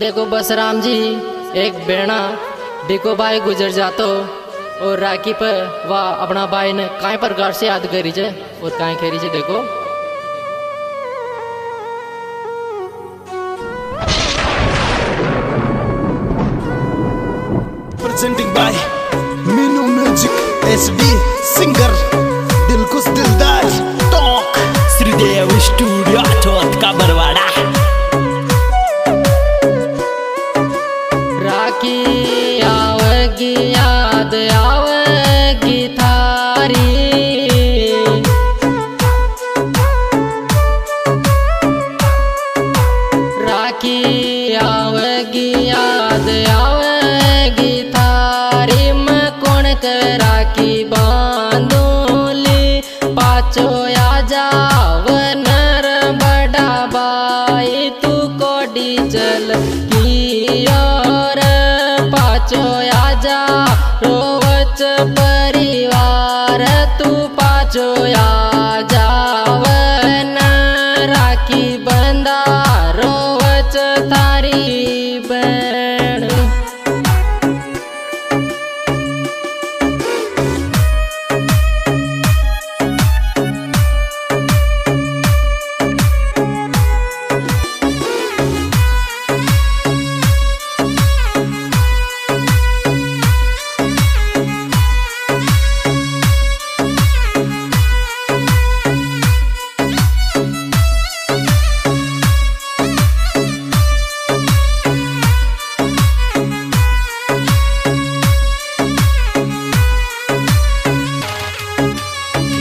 देखो बसराम जी एक बेणा देखो भाई गुजर जातो और राखी पर वह अपना भाई ने कई प्रकार से याद करी छे और कई खेरी छे देखो। Presenting by Minu Music SD Singer Dilkush Dildar Talk Sridev Studio Chowth का बरवाड़ा। राखी आवेगी याद आवेगी थारी, राखी आवेगी याद आवेगी थारी, मैं कौन कर राखी बांधूली पाछो आ जाव नर बड़ा भाई तू कोडी चल की और पाछो आ जा रोवच परिवार तू पाछो आ जाव न राखी बंदा रोवच थारी बहन।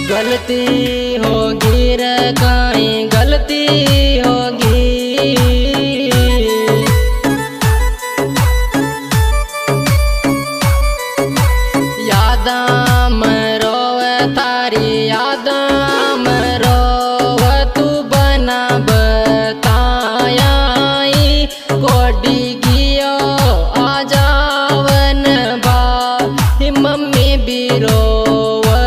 गलती होगी रे काई गलती होगी, यादा में रोवे थारी यादा में रोवे तू बना बताया कोडी गियो आ जावन बा मम्मी भी रोवे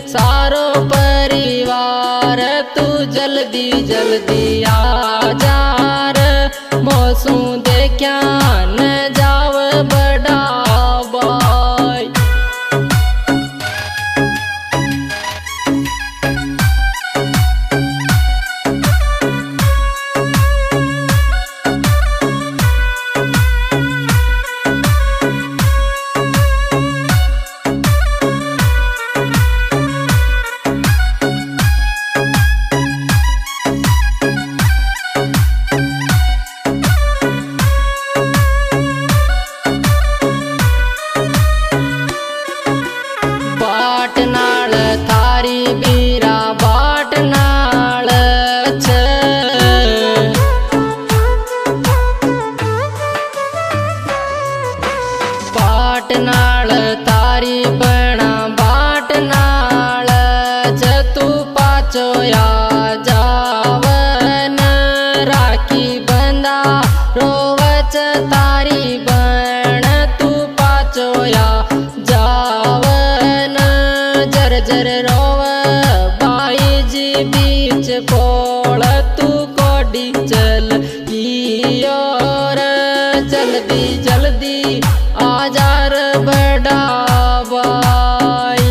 सारो परिवार तू जल्दी जल्दी आ जार मौसू देखा न जाव बड़ा भाई। बाटनाल थारी बीरा बाटनाल छे, बाटनाल थारी बना बाटनाल छे तू पाछो आ जावन राखी बंदा रोवच तारी बन तू पाछो आ जावन जर जर रोव भाई जी बीच पोल तू कोडी चल की और जल्दी जल्दी आ जार बड़ा भाई।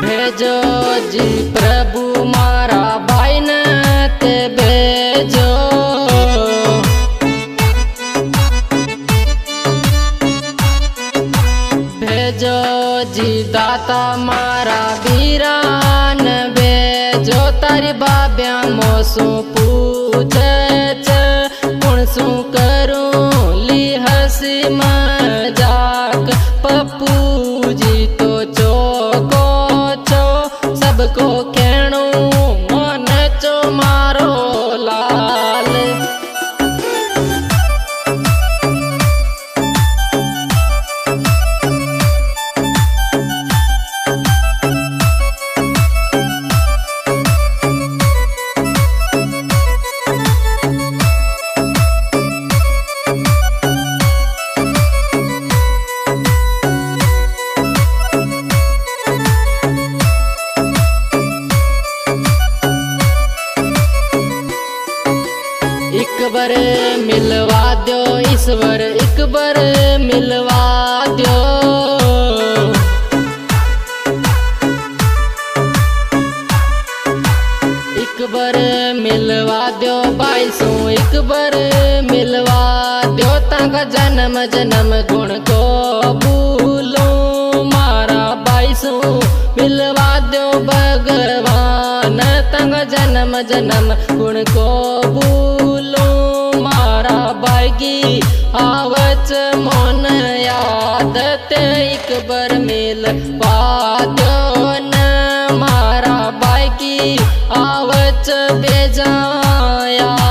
भेजो जी प्रभु मारा भाई न ते भेजो, भेजो जी दाता मारा वीरान भेजो तारी बाब्या मोसू पूछे कौन सू करूं ली हसी मजाक पप्पू जी तो चोको सबको कहणू मन चो मारो लाल। एक बार मिलवा दो ताका जन्म जन्म गुण को भूलो मारा भाई सु मिलवा दो भगवान ताका जन्म जन्म गुण को भूलो मारा भाई की आवच मन याद ते एक बार मिल पादो न मारा भाई की आवच बेजा याद।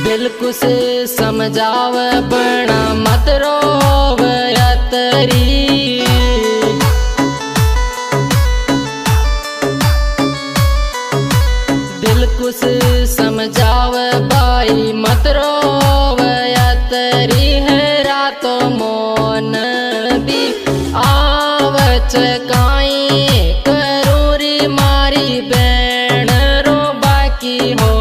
दिल से समझाव बना मत रोव यतरी दिल से समझाव भाई मत रोव यतरी है रातो मोन भी आवच काई करूरी मारी बैण रो बाकी हो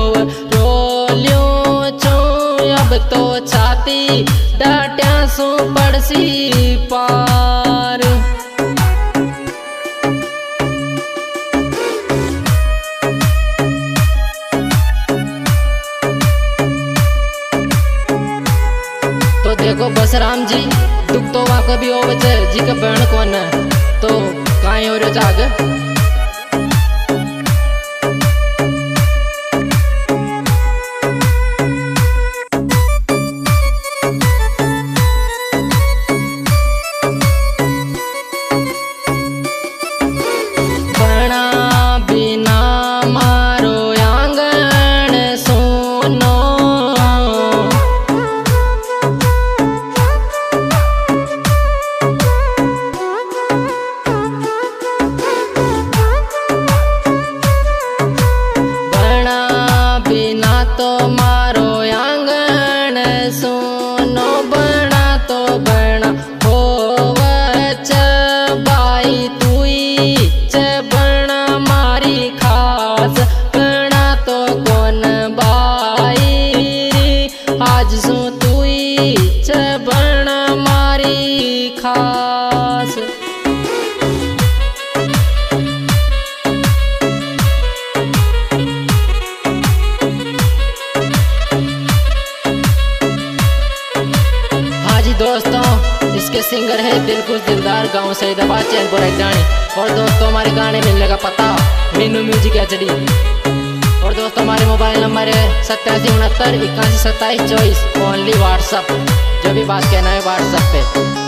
अब तो छाती डाट्या सो पड़सी पार। तो देखो बसराम जी दुख तो वहाँ कभी हो बचे जी का बहन कौन है तो काई हो रहे जाग। तो मारो आंगन सोनो बना तो बना हो वच बाई तुई च बना मारी खास बना तो कौन बाई आज सो तुई च बना मारी खास। दोस्तों इसके सिंगर है दिलकुश दिलदार गांव सईदाबाद चैनपुर एकडाणी। और दोस्तों हमारे गाने मिलने का पता मीनू म्यूजिक HD। और दोस्तों हमारे मोबाइल नंबर है 8769 81 27 24 ओनली व्हाट्सअप। जो भी बात कहना है व्हाट्सएप पे।